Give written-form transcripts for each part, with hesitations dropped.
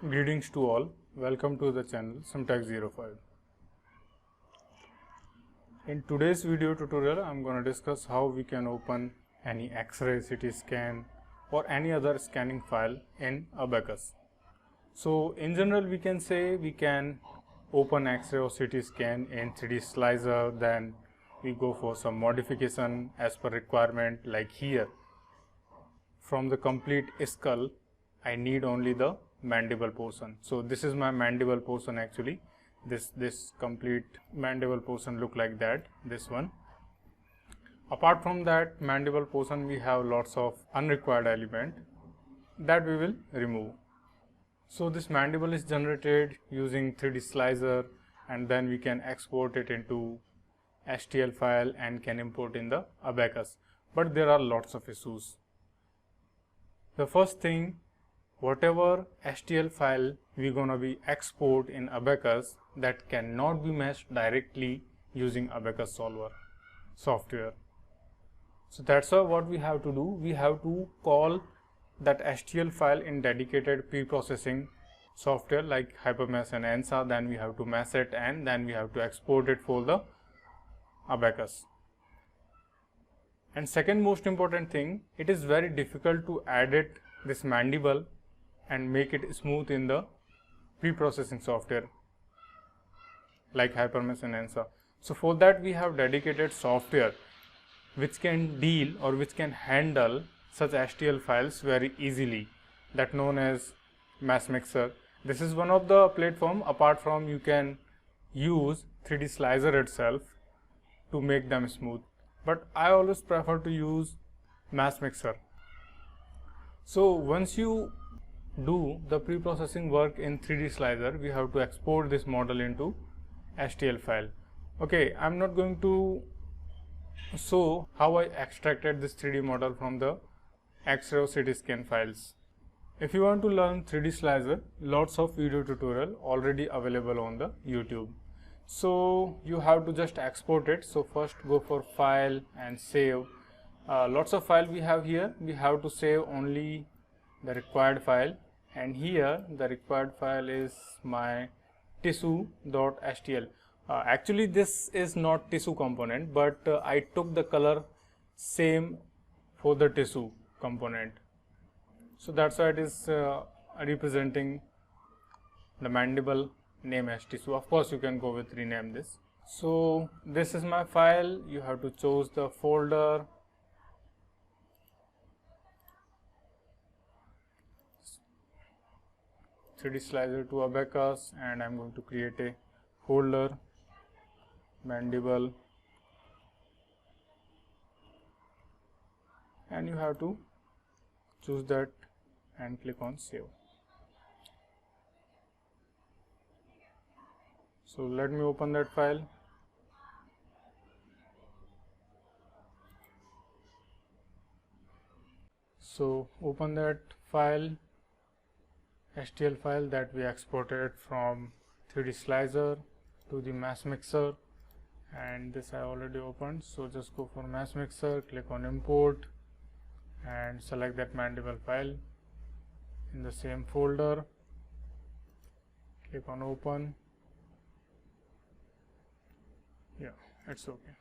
Greetings to all. Welcome to the channel Simtax05. In today's video tutorial, I'm going to discuss how we can open any X-ray, CT scan or any other scanning file in Abaqus. So in general, we can say we can open X-ray or CT scan in 3D Slicer, then we go for some modification as per requirement. Like here, from the complete skull, I need only the mandible portion. So this is my mandible portion actually. This complete mandible portion look like that, this one. Apart from that mandible portion, we have lots of unrequired element that we will remove. So this mandible is generated using 3D Slicer, and then we can export it into STL file and can import in the Abaqus. But there are lots of issues. The first thing, whatever STL file we're gonna be export in Abaqus, that cannot be meshed directly using Abaqus solver software. So that's why what we have to do, we have to call that STL file in dedicated pre-processing software like Hypermesh and ANSA. Then we have to mesh it and then we have to export it for the Abaqus. And second most important thing, it is very difficult to edit this mandible and make it smooth in the pre-processing software like Hypermesh and ANSA. So for that we have dedicated software which can deal or which can handle such STL files very easily, that known as Mesh Mixer. This is one of the platform. Apart from, you can use 3D Slicer itself to make them smooth, but I always prefer to use Mesh Mixer. So once you do the pre-processing work in 3D Slicer, we have to export this model into STL file. Okay, I'm not going to show how I extracted this 3D model from the X-ray or CT scan files. If you want to learn 3D Slicer, lots of video tutorial already available on the YouTube. So you have to just export it. So first go for file and save. Lots of file we have here. We have to save only the required file, and here the required file is my tissue.stl. Actually this is not tissue component, but I took the color same for the tissue component, so that's why it is representing the mandible name as tissue. Of course you can go with rename this. So this is my file. You have to choose the folder, .3D Slicer to Abaqus, and I'm going to create a folder mandible, and you have to choose that and click on save. So let me open that file. So open that file, STL file that we exported from 3D Slicer to the Mesh Mixer, and this I already opened. So just go for Mesh Mixer, click on import and select that mandible file in the same folder, click on open. Yeah, it's okay.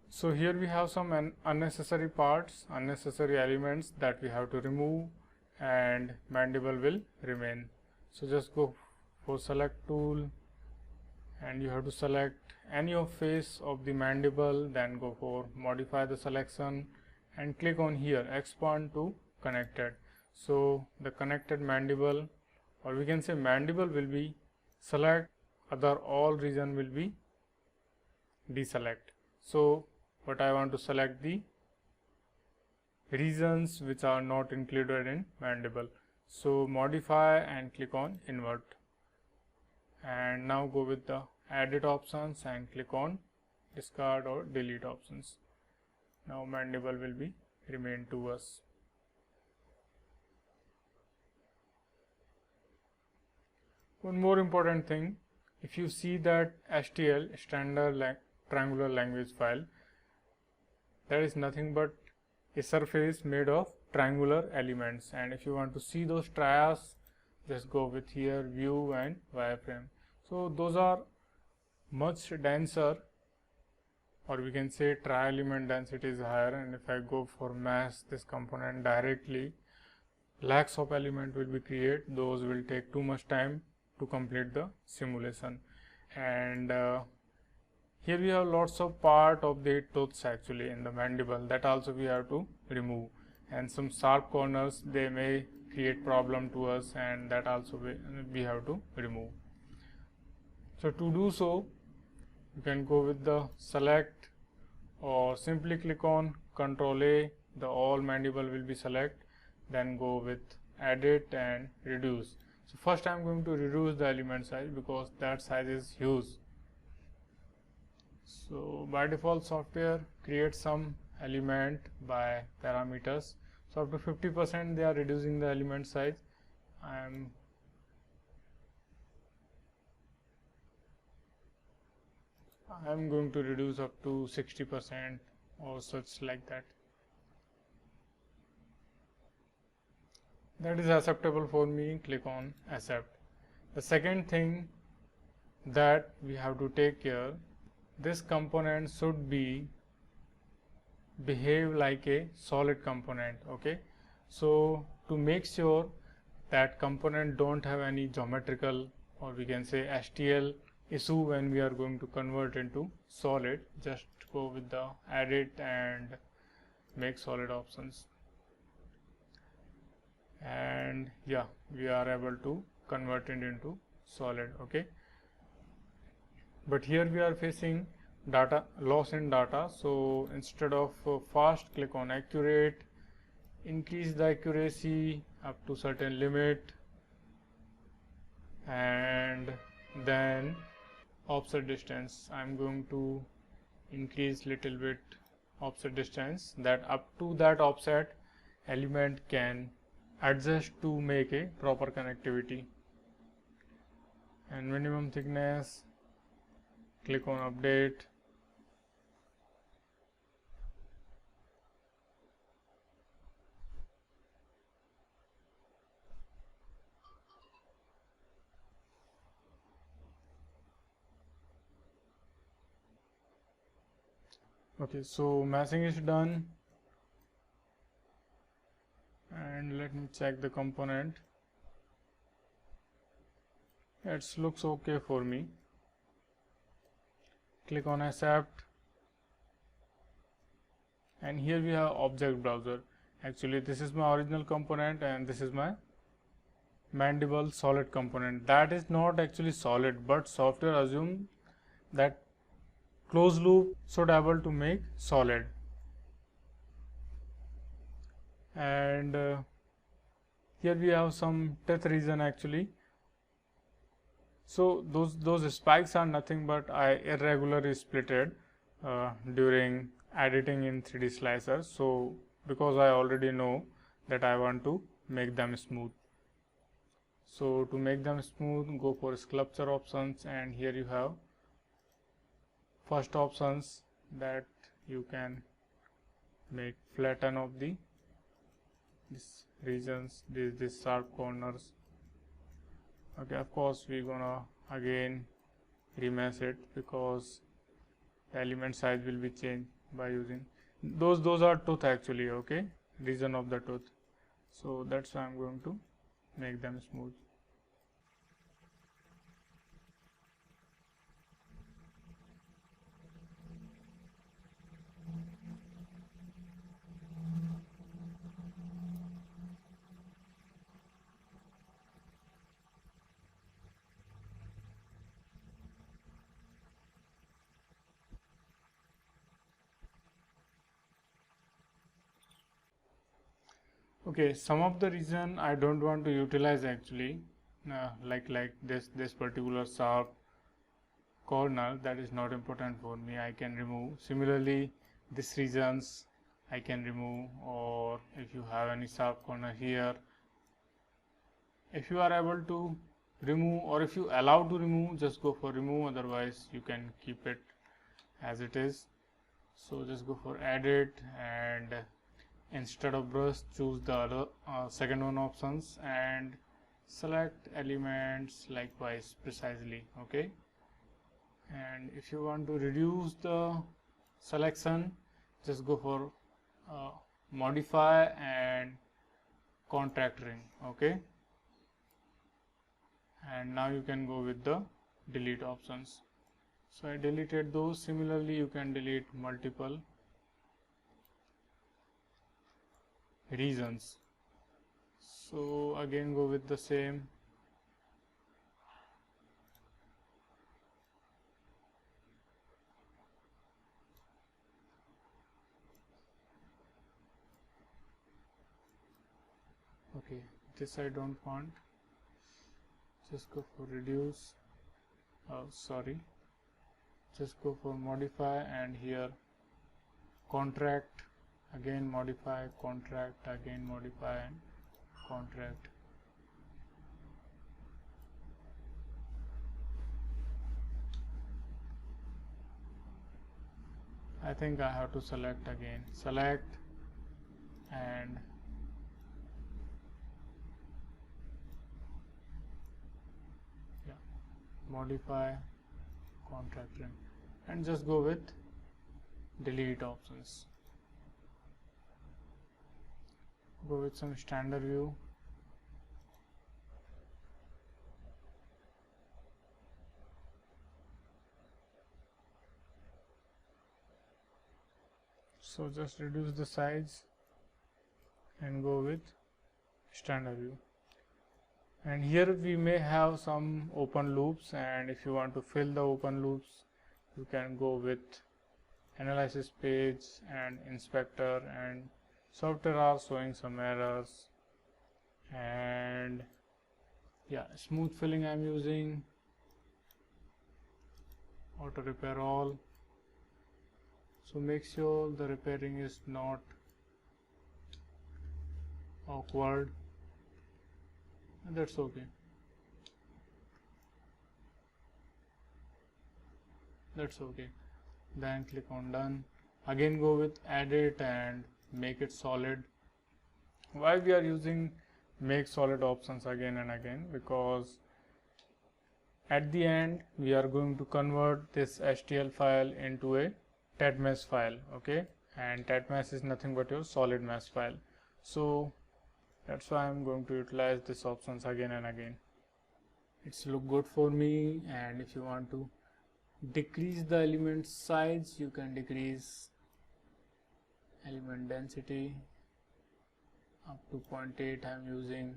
So here we have some unnecessary parts, unnecessary elements that we have to remove, and mandible will remain. So just go for select tool and you have to select any of face of the mandible, then go for modify the selection and click on here expand to connected. So the connected mandible, or we can say mandible, will be select, other all region will be deselect. So but I want to select the regions which are not included in mandible. So modify and click on invert, and now go with the edit options and click on discard or delete options. Now mandible will be remain to us. One more important thing, if you see that STL, standard triangular language file, that is nothing but a surface made of triangular elements, and if you want to see those trias, just go with here view and wireframe. So those are much denser, or we can say tri-element density is higher, and if I go for mesh this component directly, lakhs of element will be created. Those will take too much time to complete the simulation. And here we have lots of part of the tooths actually in the mandible, that also we have to remove, and some sharp corners they may create problem to us, and that also we have to remove. So to do so, you can go with the select, or simply click on Ctrl A, the all mandible will be select, then go with edit and reduce. So first I am going to reduce the element size because that size is huge. So by default software creates some element by parameters, so up to 50% they are reducing the element size. I am going to reduce up to 60% or such like that. That is acceptable for me. Click on accept. The second thing that we have to take care, this component should behave like a solid component. Okay, so to make sure that component don't have any geometrical, or we can say STL issue when we are going to convert into solid, just go with the edit and make solid options, and yeah, we are able to convert it into solid. Okay, but here we are facing data loss in data, so instead of fast, click on accurate, increase the accuracy up to certain limit, and then offset distance, I'm going to increase little bit offset distance, that up to that offset element can adjust to make a proper connectivity. And minimum thickness, click on update. Okay, so meshing is done, and let me check the component. It looks okay for me. Click on accept, and here we have object browser. Actually this is my original component and this is my mandible solid component. That is not actually solid, but software assume that closed loop should able to make solid. And here we have some teeth region actually. So those spikes are nothing but I irregularly splitted during editing in 3D slicer. So because I already know that I want to make them smooth. So to make them smooth, go for sculpture options, and here you have first options that you can make flatten of the these regions, these sharp corners. Okay, of course we're gonna again remesh it because the element size will be changed by using those are tooth actually. Okay, region of the tooth, so that's why I'm going to make them smooth. Okay, some of the reason I don't want to utilize actually like this particular sharp corner, that is not important for me, I can remove. Similarly this regions I can remove, or if you have any sharp corner here, if you are able to remove, or if you allow to remove, just go for remove, otherwise you can keep it as it is. So just go for edit, and instead of brush choose the other second one options, and select elements likewise precisely. Okay, and if you want to reduce the selection, just go for modify and contract ring. Okay, and now you can go with the delete options. So I deleted those. Similarly, you can delete multiple regions. So again, go with the same. Okay, this I don't want. Just go for reduce. Sorry. Just go for modify, and here contract, again modify, contract, again modify and contract. I think I have to select again. Select and modify, contract ring, and just go with delete options. Go with some standard view. So just reduce the size and go with standard view. And here we may have some open loops, and if you want to fill the open loops, you can go with analysis page and inspector, and software are showing some errors. And yeah, smooth filling I'm using, auto repair all. So make sure the repairing is not awkward. That's okay. That's okay. Then click on done. Again go with edit and make it solid. Why we are using make solid options again and again? Because at the end we are going to convert this HTML file into a TEDmesh file. Okay, and TEDmesh is nothing but your solid mesh file. So that's why I'm going to utilize these options again and again. It's look good for me. And if you want to decrease the element size, you can decrease element density up to 0.8 I'm using,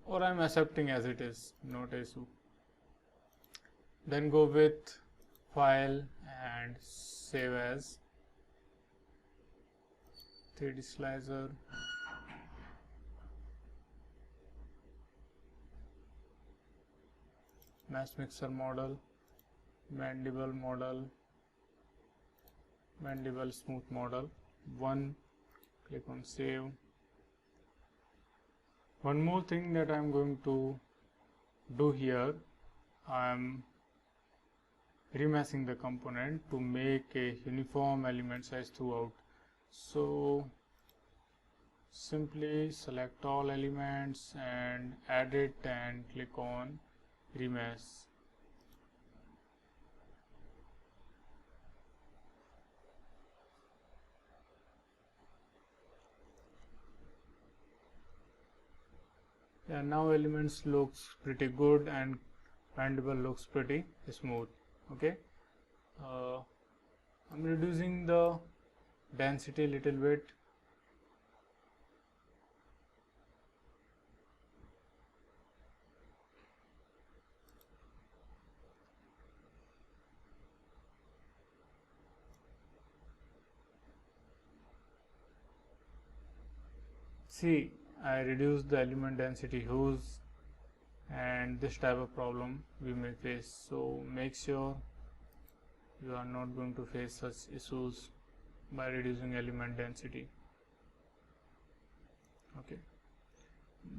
or I'm accepting as it is, not issue. Then go with file and save as 3D slicer. Mesh mixer model, mandible model, mandible smooth model 1. Click on save. One more thing that I'm going to do here, I'm remeshing the component to make a uniform element size throughout. So simply select all elements and add it and click on remesh. Yeah, now elements looks pretty good and mandible looks pretty smooth. Okay, I'm reducing the density a little bit. See, I reduced the element density huge, and this type of problem we may face. So make sure you are not going to face such issues by reducing element density. Okay,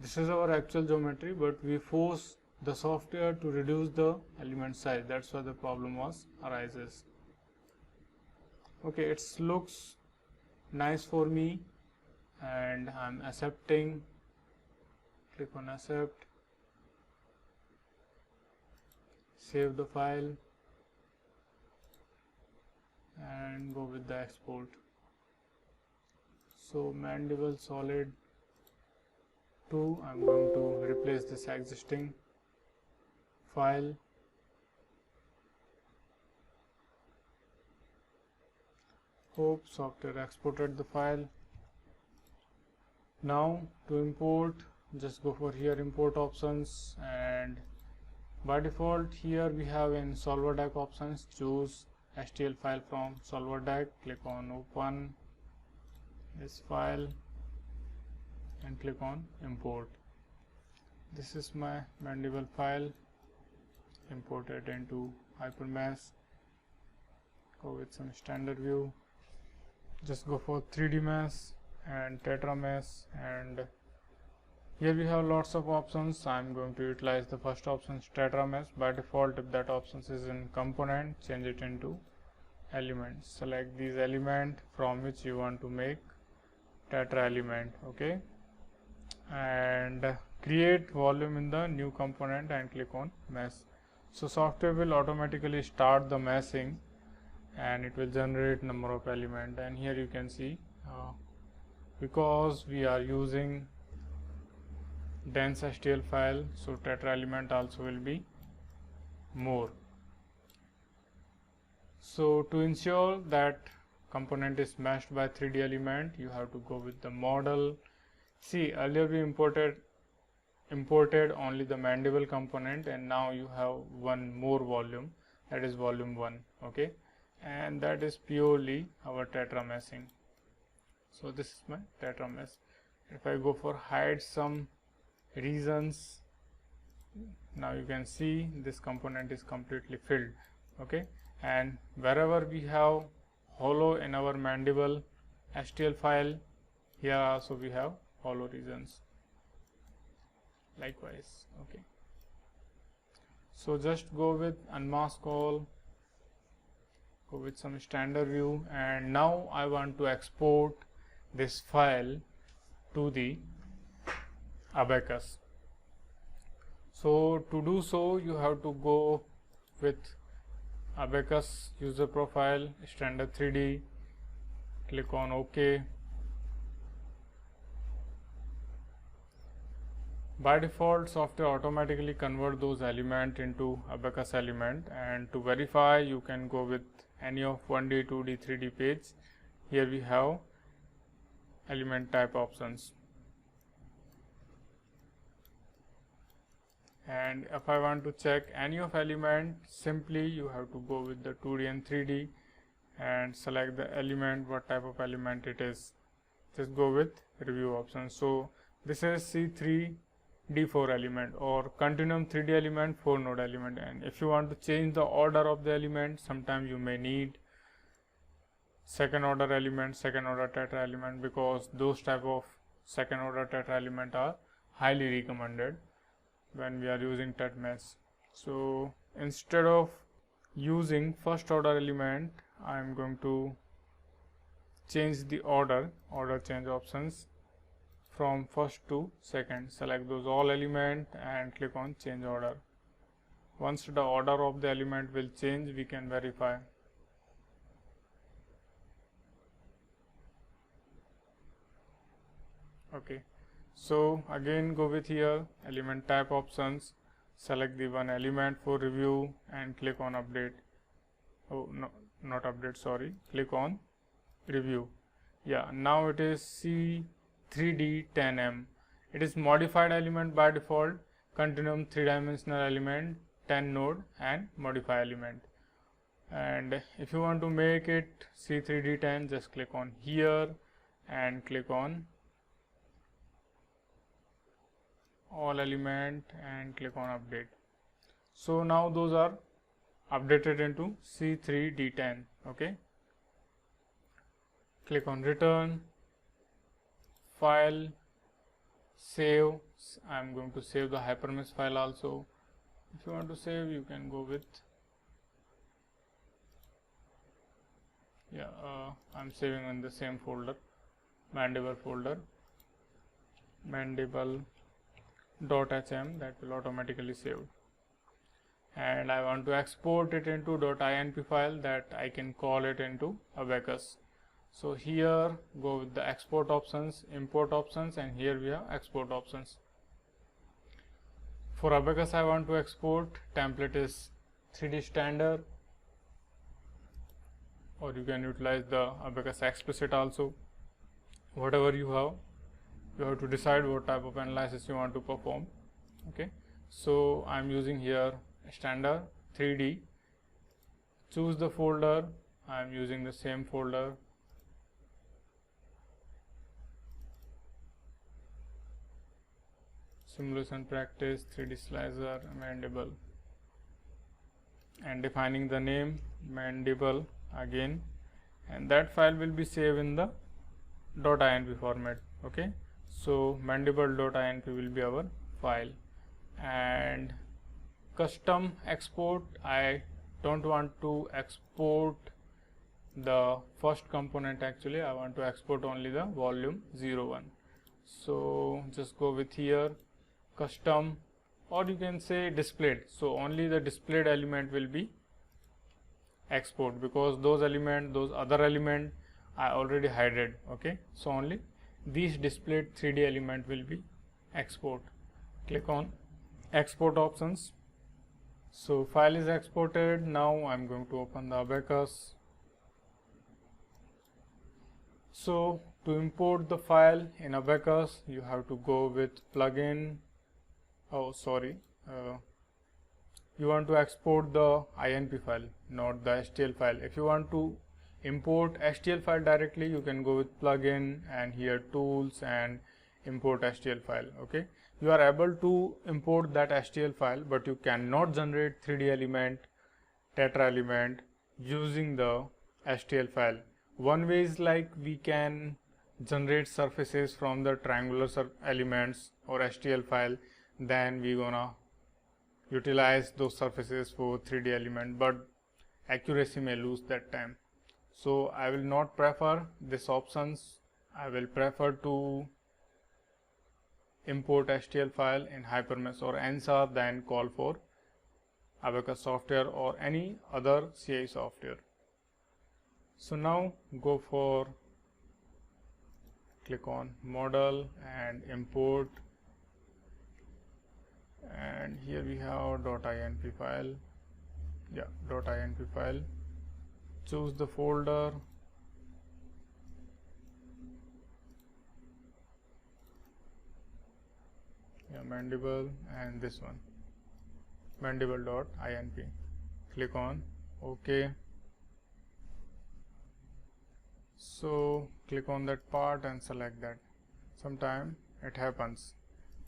this is our actual geometry, but we force the software to reduce the element size. That's why the problem arises. Okay, it looks nice for me and I'm accepting click on accept, save the file and go with the export. So Mandible Solid 2, I'm going to replace this existing file. Hope software exported the file. Now to import, just go for here import options, and by default here we have in solver deck options, choose STL file from solver deck, click on open this file and click on import. This is my Mandible file imported into HyperMesh. Go with some standard view, just go for 3D mesh and tetra mesh, and here we have lots of options. I'm going to utilize the first option, tetra mesh. By default, if that option is in component, change it into elements. Select these element from which you want to make tetra element, okay, and create volume in the new component and click on mesh. So software will automatically start the meshing and it will generate number of element, and here you can see because we are using dense STL file, so tetra element also will be more. So to ensure that component is meshed by 3D element, you have to go with the model. See, earlier we imported only the Mandible component, and now you have one more volume, that is volume 1, okay, and that is purely our tetra meshing. So this is my tetra mesh. If I go for hide some regions, now you can see this component is completely filled, okay, and wherever we have hollow in our Mandible STL file, here also we have hollow regions likewise, okay. So just go with unmask all, go with some standard view, and now I want to export this file to the Abaqus. So to do so, you have to go with Abaqus user profile, standard 3D, click on OK. By default, software automatically convert those element into Abaqus element, and to verify you can go with any of 1D, 2D, 3D page. Here we have element type options, and if I want to check any of element, simply you have to go with the 2D and 3D and select the element, what type of element it is. Just go with review option. So this is C3D4 element or continuum 3D element 4 node element, and if you want to change the order of the element, sometimes you may need second order element, second order tetra element, because those type of second order tetra element are highly recommended when we are using tet mesh. So instead of using first order element, I am going to change the order change options from first to second. Select those all element and click on change order. Once the order of the element will change, we can verify. Okay, so again go with here element type options, select the one element for review and click on update. Oh no, not update, sorry, click on review. Yeah, now it is C3D10M. It is modified element by default, continuum 3-dimensional element, 10 node and modify element. And if you want to make it C3D10, just click on here and click on all element and click on update. So now those are updated into C3D10, okay. Click on return, file, save. I am going to save the HyperMesh file also. If you want to save, you can go with, I am saving in the same folder, Mandible folder, Mandible .hm, that will automatically save. And I want to export it into .inp file, that I can call it into Abaqus. So here go with the export options, import options, and here we have export options. For Abaqus I want to export, template is 3D standard, or you can utilize the Abaqus explicit also. Whatever you have to decide what type of analysis you want to perform. Okay, so I'm using here standard 3D. Choose the folder. I'm using the same folder. Simulation practice, 3D slicer, mandible, and defining the name mandible again, and that file will be saved in the .inp format. Okay, so mandible.inp will be our file. And custom export, I don't want to export the first component, actually I want to export only the volume 01. So just go with here custom, or you can say displayed, so only the displayed element will be export, because those other element I already hided. Okay, so only these displayed 3D element will be export. Click on export options. So file is exported. Now I'm going to open the Abaqus. So to import the file in Abaqus, you have to go with plugin. You want to export the INP file, not the STL file. If you want to import STL file directly, you can go with plugin and here tools and import STL file. Okay, you are able to import that STL file, but you cannot generate 3D element, tetra element using the STL file. One way is like we can generate surfaces from the triangular elements or STL file, then we gonna utilize those surfaces for 3D element, but accuracy may lose that time. So I will not prefer this options. I will prefer to import STL file in Hypermesh or NSAR than call for Abaqus software or any other CI software. So now go for, click on model and import, and here we have .inp file. .inp file. Choose the folder. Mandible, and this one mandible.inp. Click on OK. So click on that part and select that. Sometime it happens,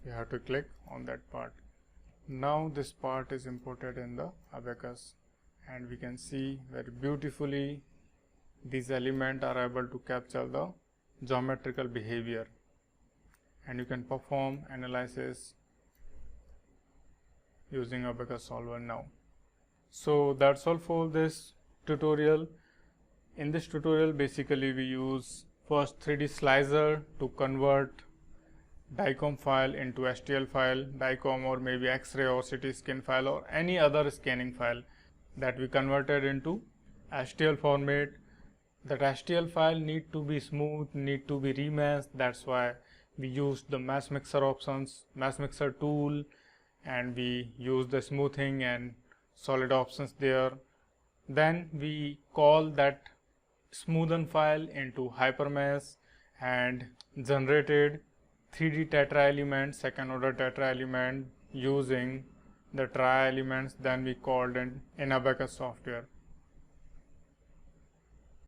you have to click on that part. Now this part is imported in the Abaqus, and we can see very beautifully these elements are able to capture the geometrical behavior, and you can perform analysis using Abaqus solver now. So that's all for this tutorial. In this tutorial basically we use first 3D slicer to convert DICOM file into STL file, DICOM or maybe X-ray or CT scan file or any other scanning file that we converted into STL format. That STL file need to be smooth, need to be remeshed. That's why we use the mesh mixer options, mesh mixer tool, and we use the smoothing and solid options there. Then we call that smoothen file into Hypermesh and generated 3D tetra element, second order tetra element using the tri elements. Then we called in Abaqus software.